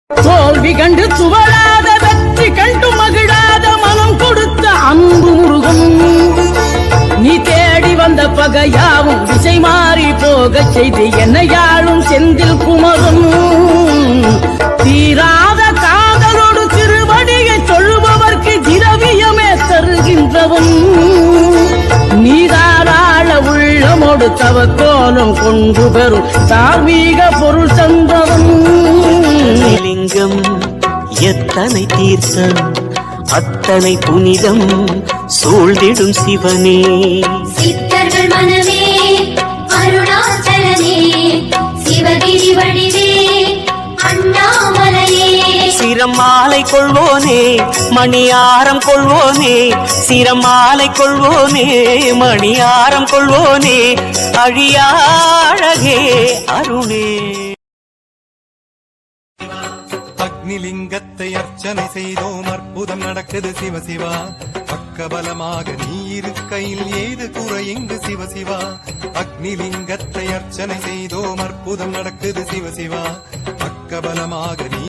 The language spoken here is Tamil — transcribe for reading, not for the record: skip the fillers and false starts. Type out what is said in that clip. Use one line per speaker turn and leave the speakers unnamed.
தோல்வி கண்டு துவளாத வெற்றி கண்டு மகிழாத மனம் கொடுத்த அன்பு முருகன் நீ தேடி வந்த பகையாவும் திசை மாறி போக செய்து என்னையாளும் செந்தில் குமரன் தீராத காதலோடு திருவடியை சொல்லுபவர்க்கு திரவியமே தருகின்றவன் நீதாராள உள்ளமோடு தவக்கோலம் கொண்டு பெறும் தார்மீக பொருள் தந்தவன்
லிங்கம் எத்தனை தீர்த்தம் அத்தனை புனிதம் சூழ்ந்திடும் சிவனே
சித்தர்கள் மனமே அருணாச்சலனே சிவகிரி வடிவே அண்ணாமலையே
சிரம் மாலை கொள்வோனே மணியாரம் கொள்வோனே சிரம் மாலை கொள்வோனே மணியாரம் கொள்வோனே அழியாழகே அருணே
அக்னிலிங்கத்தை அர்ச்சனை செய்தோம் அற்புதம் நடக்குது சிவசிவா பக்கபலமாக நீ இருக்கையில் ஏது குறை இங்கு சிவசிவா அக்னிலிங்கத்தை அர்ச்சனை செய்தோம் அற்புதம் நடக்குது சிவசிவா பக்கபலமாக நீ